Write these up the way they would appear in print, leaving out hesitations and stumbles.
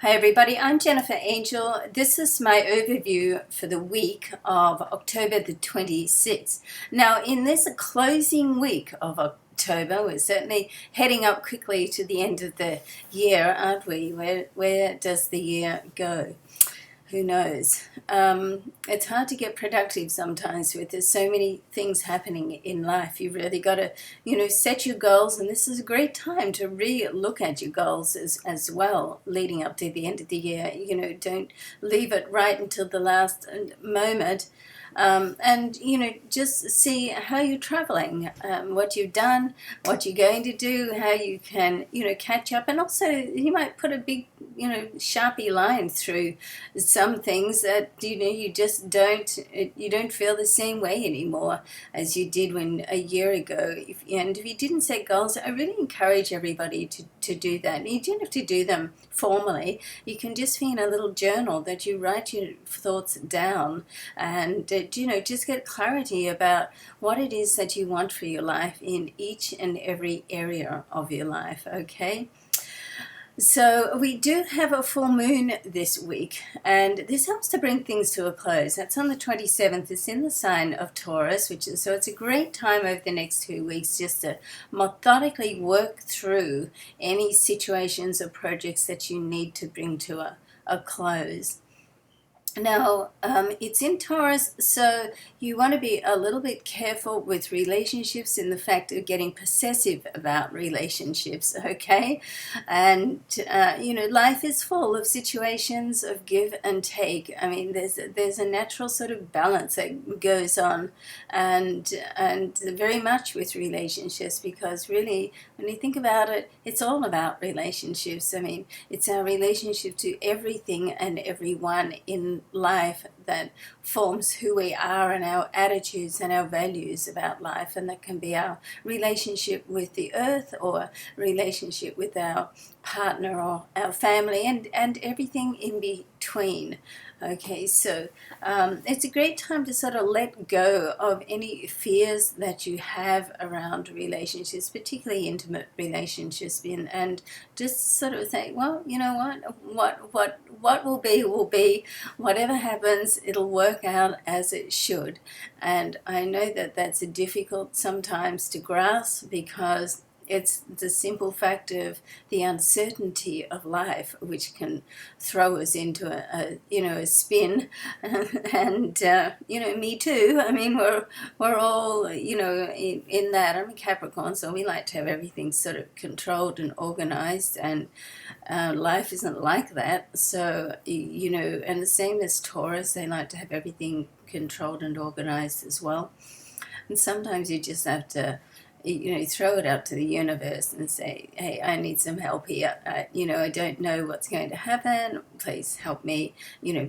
Hi everybody, I'm Jennifer Angel. This is my overview for the week of October the 26th. Now, in this closing week of October, we're certainly heading up quickly to the end of the year, aren't we? Where does the year go? Who knows? It's hard to get productive sometimes with there's so many things happening in life. You've really got to, set your goals, and this is a great time to re-look at your goals as well, leading up to the end of the year. Don't leave it right until the last moment. And just see how you're traveling, what you've done, what you're going to do, how you can catch up, and also you might put a big sharpie line through some things that you just don't feel the same way anymore as you did when a year ago. And if you didn't set goals, I really encourage everybody to do that. And you don't have to do them formally. You can just be in a little journal that you write your thoughts down, and just get clarity about what it is that you want for your life in each and every area of your life. Okay. So we do have a full moon this week, and this helps to bring things to a close. That's on the 27th. It's in the sign of Taurus, so it's a great time over the next 2 weeks just to methodically work through any situations or projects that you need to bring to a close. Now, it's in Taurus, so you want to be a little bit careful with relationships in the fact of getting possessive about relationships, okay? And, life is full of situations of give and take. I mean, there's a natural sort of balance that goes on, and very much with relationships, because really, when you think about it, it's all about relationships. I mean, it's our relationship to everything and everyone in life that forms who we are, and our attitudes and our values about life. And that can be our relationship with the earth, or relationship with our partner, or our family, and everything in between. Okay, so it's a great time to sort of let go of any fears that you have around relationships, particularly intimate relationships, and just sort of think, well, you know what will be. Whatever happens, it'll work out as it should. And I know that that's difficult sometimes to grasp, because it's the simple fact of the uncertainty of life, which can throw us into a spin. And me too. I mean, we're all in that. I'm a Capricorn, so we like to have everything sort of controlled and organized, and life isn't like that. So and the same as Taurus, they like to have everything controlled and organized as well. And sometimes you just have to throw it out to the universe and say, hey, I need some help here. I don't know what's going to happen. Please help me,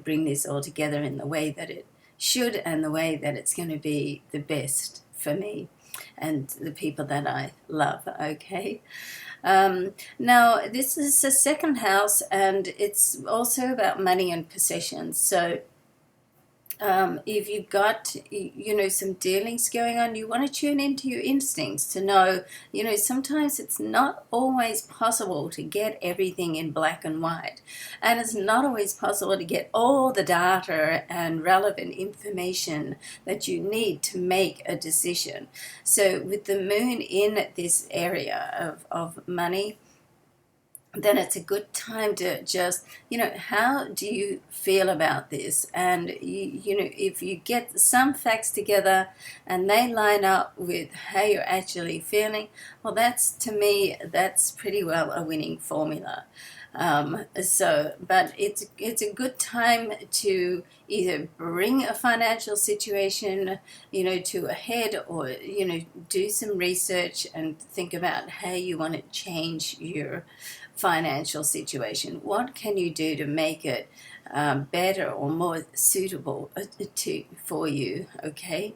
bring this all together in the way that it should, and the way that it's going to be the best for me and the people that I love. Okay. Now, this is the second house, and it's also about money and possessions. So if you've got some dealings going on, you want to tune into your instincts to know sometimes it's not always possible to get everything in black and white, and it's not always possible to get all the data and relevant information that you need to make a decision. So with the moon in this area of money, then it's a good time to just, how do you feel about this? And, if you get some facts together and they line up with how you're actually feeling, well, to me, that's pretty well a winning formula. But it's a good time to either bring a financial situation, to a head, or, do some research and think about how you want to change your financial situation. What can you do to make it better or more suitable for you? Okay.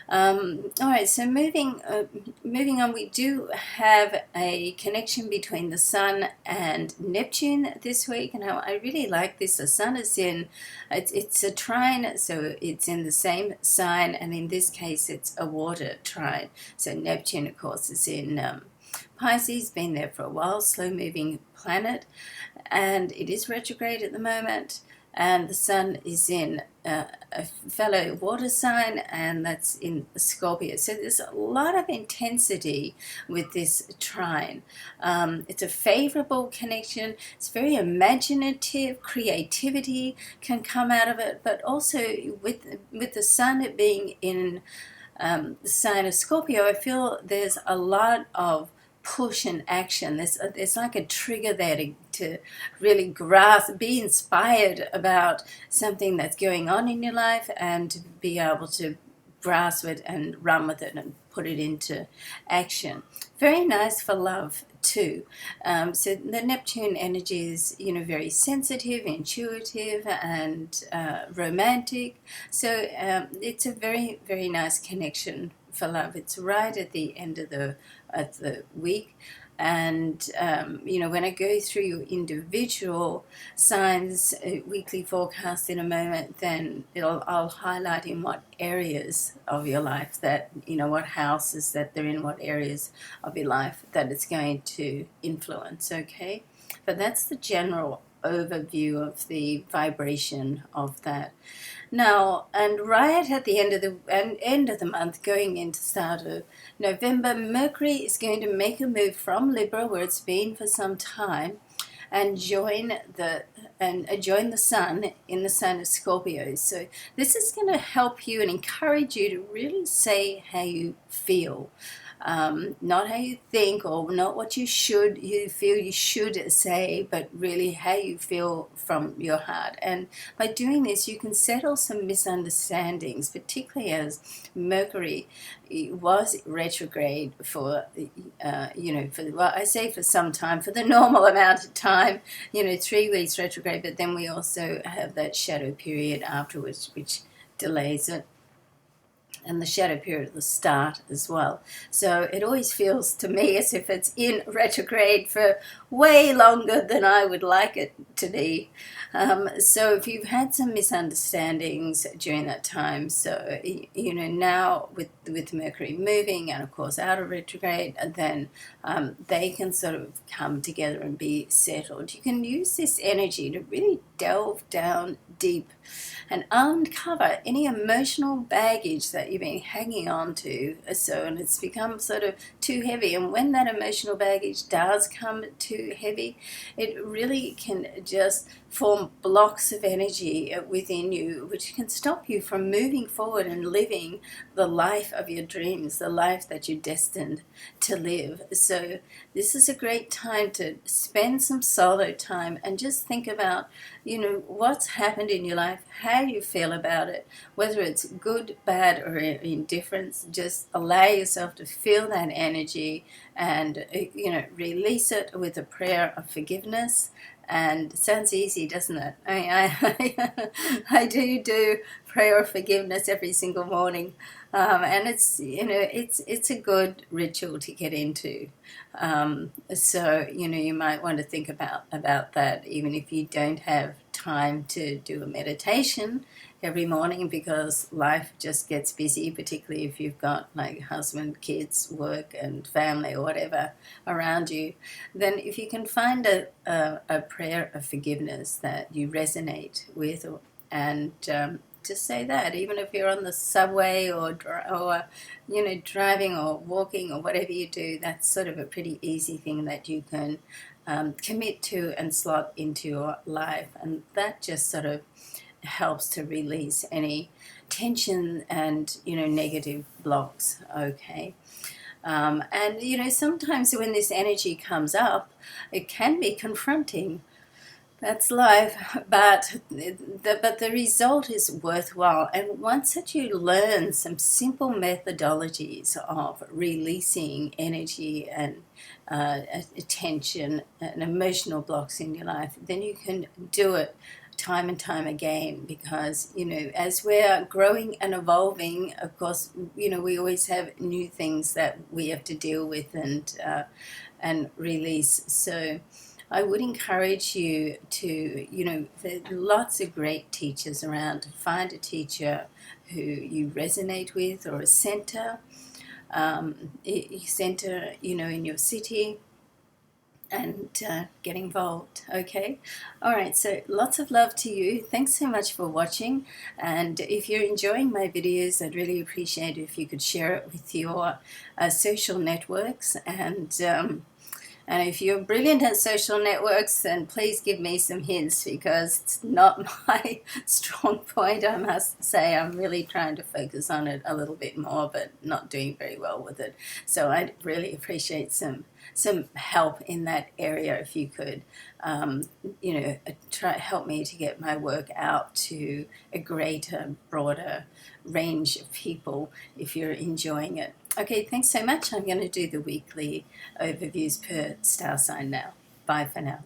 All right, so moving on, we do have a connection between the Sun and Neptune this week, and I really like this. The Sun is it's a trine, so it's in the same sign, and in this case, it's a water trine. So Neptune, of course, is in Pisces, been there for a while, slow-moving planet, and it is retrograde at the moment, and the sun is in a fellow water sign, and that's in Scorpio. So there's a lot of intensity with this trine. It's a favorable connection. It's very imaginative. Creativity can come out of it, but also with the sun being in the sign of Scorpio, I feel there's a lot of push and action. There's like a trigger there to really grasp, be inspired about something that's going on in your life, and to be able to grasp it and run with it and put it into action. Very nice for love too. So the Neptune energy is, very sensitive, intuitive, and romantic. So it's a very, very nice connection for love. It's right at the end of the week. And when I go through your individual signs weekly forecast in a moment, then I'll highlight in what areas of your life that, what houses that they're in, what areas of your life that it's going to influence. Okay, but that's the general overview of the vibration of that. Now, and right at the end of the month, going into start of November, Mercury is going to make a move from Libra, where it's been for some time, and join the sun in the sign of Scorpio. So this is going to help you and encourage you to really say how you feel. Not how you think, or not what you feel you should say, but really how you feel from your heart. And by doing this, you can settle some misunderstandings, particularly as Mercury was retrograde for for some time, for the normal amount of time, 3 weeks retrograde, but then we also have that shadow period afterwards, which delays it, and the shadow period at the start as well. So it always feels to me as if it's in retrograde for way longer than I would like it to be. So if you've had some misunderstandings during that time, so now with Mercury moving and of course out of retrograde, then they can sort of come together and be settled. You can use this energy to really delve down deep and uncover any emotional baggage that you've been hanging on to. And it's become sort of too heavy. And when that emotional baggage does come too heavy, it really can just form blocks of energy within you, which can stop you from moving forward and living the life of your dreams, the life that you're destined to live. So this is a great time to spend some solo time and just think about, what's happened in your life, how you feel about it, whether it's good, bad, or indifference. Just allow yourself to feel that energy and, release it with a prayer of forgiveness. And it sounds easy, doesn't it? I mean, I do prayer of forgiveness every single morning, and it's a good ritual to get into. So you might want to think about that, even if you don't have time to do a meditation every morning, because life just gets busy, particularly if you've got like husband, kids, work, and family, or whatever around you. Then if you can find a prayer of forgiveness that you resonate with, and just say that, even if you're on the subway or driving or walking or whatever you do, that's sort of a pretty easy thing that you can commit to and slot into your life, and that just sort of helps to release any tension and negative blocks. Okay. And sometimes when this energy comes up, it can be confronting. That's life, but the result is worthwhile. And once that you learn some simple methodologies of releasing energy and tension and emotional blocks in your life, then you can do it time and time again, because as we're growing and evolving, of course, we always have new things that we have to deal with and release. So I would encourage you to, there are lots of great teachers around. Find a teacher who you resonate with, or a center. center, in your city, and get involved. Okay, all right, so lots of love to you. Thanks so much for watching, and if you're enjoying my videos, I'd really appreciate it if you could share it with your social networks, and if you're brilliant at social networks, then please give me some hints, because it's not my strong point. I must say I'm really trying to focus on it a little bit more, but not doing very well with it. So I'd really appreciate some help in that area if you could, help me to get my work out to a greater, broader range of people if you're enjoying it. Okay, thanks so much. I'm going to do the weekly overviews per star sign now. Bye for now.